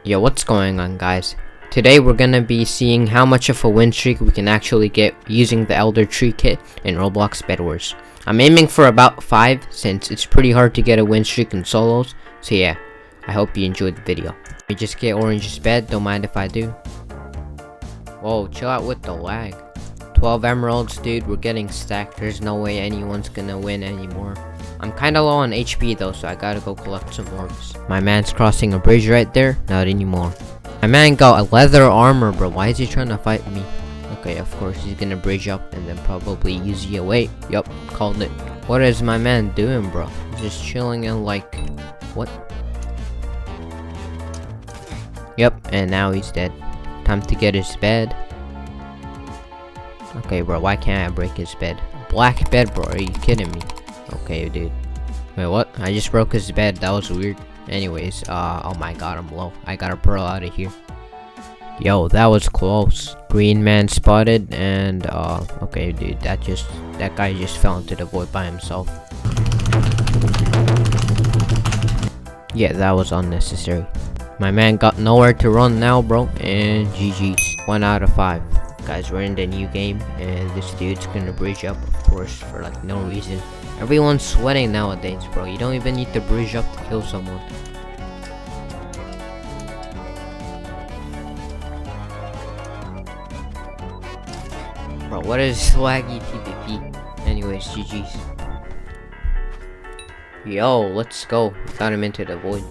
Yo, what's going on, guys? Today we're gonna be seeing how much of a win streak we can actually get using the Elder Tree kit in Roblox Bedwars. I'm aiming for about 5 since it's pretty hard to get a win streak in solos. So yeah, I hope you enjoyed the video. We just get Orange's bed, don't mind if I do. Whoa, chill out with the lag. 12 emeralds, dude, we're getting stacked. There's no way anyone's gonna win anymore. I'm kinda low on HP though, so I gotta go collect some orbs. My man's crossing a bridge right there, not anymore. My man got a leather armor, bro. Why is he trying to fight me? Okay, of course he's gonna bridge up and then probably use you away. Yup, called it. What is my man doing, bro? He's just chilling and like, what? Yep, and now he's dead. Time to get his bed. Okay, bro, why can't I break his bed? Black bed, bro, are you kidding me? Okay, dude. Wait, what? I just broke his bed. That was weird. Anyways, oh my god, I'm low. I gotta pearl out of here. Yo, that was close. Green man spotted, and okay, dude, that guy just fell into the void by himself. Yeah, that was unnecessary. My man got nowhere to run now, bro, and GG's. 1 out of 5. Guys, we're in the new game, and this dude's gonna bridge up, of course, for like no reason. Everyone's sweating nowadays, bro. You don't even need to bridge up to kill someone. Bro, what is swaggy PvP? Anyways, GG's. Yo, let's go. Got him into the void.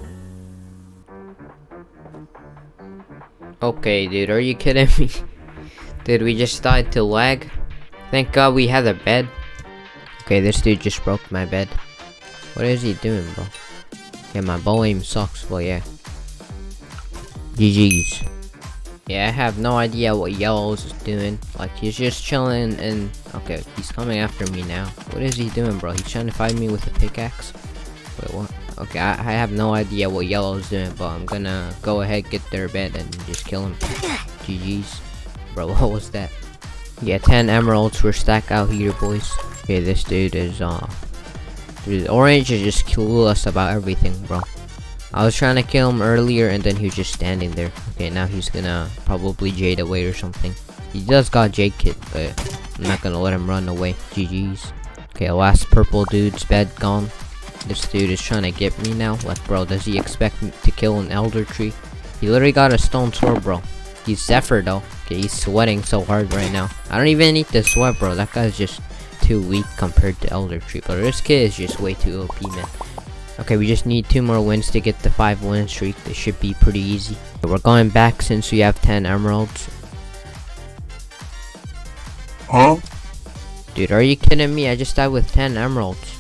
Okay, dude, are you kidding me? Dude, we just died to lag. Thank god we had a bed. Okay, this dude just broke my bed. What is he doing, bro? Yeah, my bow aim sucks. Well, yeah. GG's. Yeah, I have no idea what Yellow's is doing. Like, he's just chilling and... Okay, he's coming after me now. What is he doing, bro? He's trying to fight me with a pickaxe? Wait, what? Okay, I have no idea what Yellow's doing, but I'm gonna go ahead, get their bed, and just kill him. GG's. Bro, what was that? Yeah, 10 emeralds were stacked out here, boys. Okay, this dude is, dude, Orange is just clueless about everything, bro. I was trying to kill him earlier, and then he was just standing there. Okay, now he's gonna probably jade away or something. He does got jade kit, but I'm not gonna let him run away. GG's. Okay, last purple dude's bed gone. This dude is trying to get me now. Like, bro, does he expect me to kill an elder tree? He literally got a stone sword, bro. He's Zephyr, though. Okay, he's sweating so hard right now. I don't even need to sweat, bro. That guy's just too weak compared to Elder Tree. But this kid is just way too OP, man. Okay, we just need 2 more wins to get the 5 win streak. This should be pretty easy. We're going back since we have 10 emeralds. Huh? Dude, are you kidding me? I just died with 10 emeralds.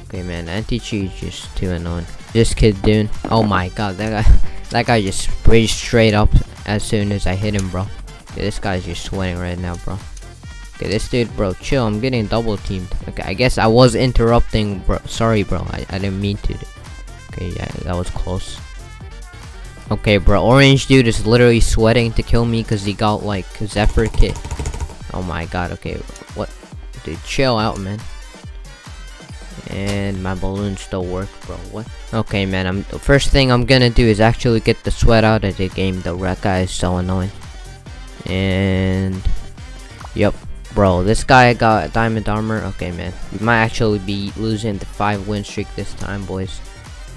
Okay, man, anti-cheat is just too annoying. This kid, dude. Oh my god, that guy just bridged straight up as soon as I hit him, bro. Okay, this guy's just sweating right now, bro. Okay, this dude, bro, chill. I'm getting double teamed. Okay, I guess I was interrupting, bro. Sorry, bro. I didn't mean to. Okay, yeah, that was close. Okay, bro. Orange dude is literally sweating to kill me because he got, like, Zephyr kit. Oh my god, okay. What? Dude, chill out, man. And my balloons still work, bro. What? Okay, man. The first thing I'm gonna do is actually get the sweat out of the game. The red guy is so annoying. And... Yep. Bro, this guy got diamond armor. Okay, man. We might actually be losing the 5 win streak this time, boys.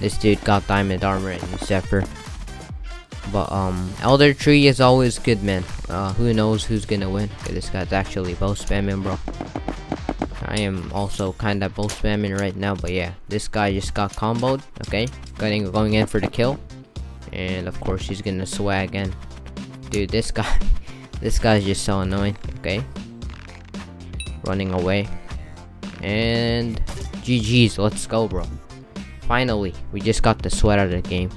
This dude got diamond armor and Zephyr. But, Elder Tree is always good, man. Who knows who's gonna win. Okay, this guy's actually bow spamming, bro. I am also kinda bow spamming right now, but yeah. This guy just got comboed, okay? Going in for the kill. And, of course, he's gonna swag again. Dude, this guy's just so annoying, okay? Running away. And GG's, let's go, bro. Finally, we just got the sweat out of the game.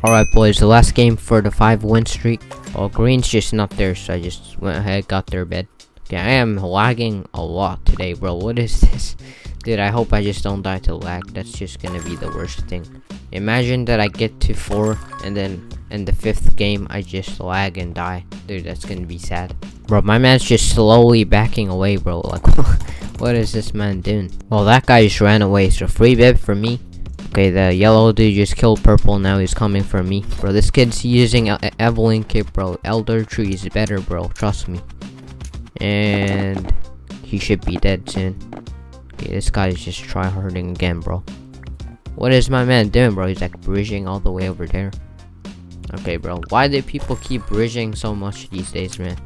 Alright, boys, the last game for the 5 win streak. Oh, green's just not there, so I just went ahead, got their bed. Okay, I am lagging a lot today, bro. What is this? Dude, I hope I just don't die to lag. That's just gonna be the worst thing. Imagine that I get to 4 and then in the 5th game I just lag and die. Dude, that's gonna be sad. Bro, my man's just slowly backing away, bro. Like, what is this man doing? Well, that guy just ran away, so free bib for me. Okay, the yellow dude just killed purple. Now he's coming for me, bro. This kid's using Evelyn kit, bro. Elder Tree is better, bro. Trust me. And he should be dead soon. Okay, this guy is just tryharding again, bro. What is my man doing, bro? He's like bridging all the way over there. Okay, bro. Why do people keep bridging so much these days, man?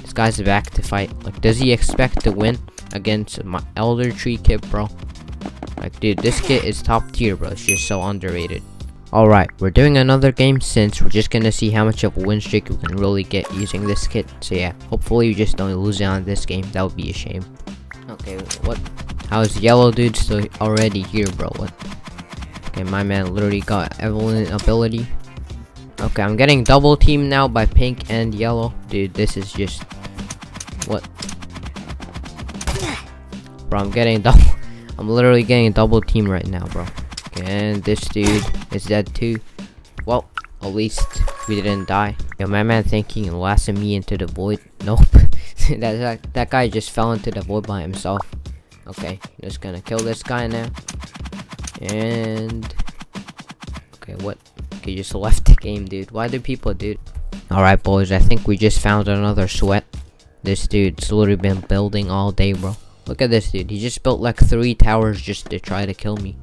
This guy's back to fight. Like, does he expect to win against my Elder Tree kit, bro? Like, dude, this kit is top tier, bro. It's just so underrated. Alright, we're doing another game since we're just gonna see how much of a win streak we can really get using this kit. So yeah, hopefully you just don't lose it on this game. That would be a shame. Okay, what? How is yellow dude still already here, bro? What? Okay, my man literally got Evelyn ability. Okay, I'm getting double teamed now by pink and yellow. Dude, this is just... What? Bro, I'm literally getting double team right now, bro. Okay, and this dude is dead too. Well, at least we didn't die. Yo, my man thinking and blasted me into the void. Nope. that guy just fell into the void by himself. Okay, just gonna kill this guy now. And... Okay, what? Okay, just left the game, dude. Why do people, dude? Alright, boys, I think we just found another sweat. This dude's literally been building all day, bro. Look at this dude. He just built like 3 towers just to try to kill me.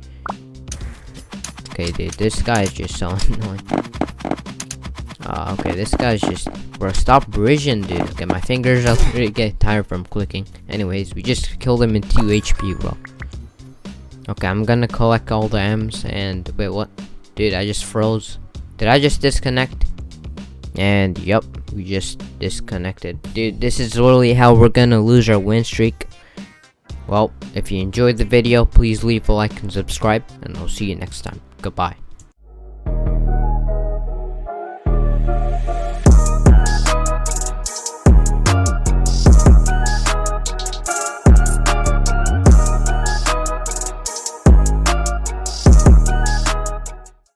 Okay, dude. This guy is just so annoying. Okay, this guy's just... Bro, stop bridging, dude. Okay, my fingers are literally getting tired from clicking. Anyways, we just killed him in 2 HP, bro. Okay, I'm gonna collect all the M's and... Wait, what? Dude, I just froze. Did I just disconnect? And, yup. We just disconnected. Dude, this is literally how we're gonna lose our win streak. Well, if you enjoyed the video, please leave a like and subscribe, and I'll see you next time. Goodbye.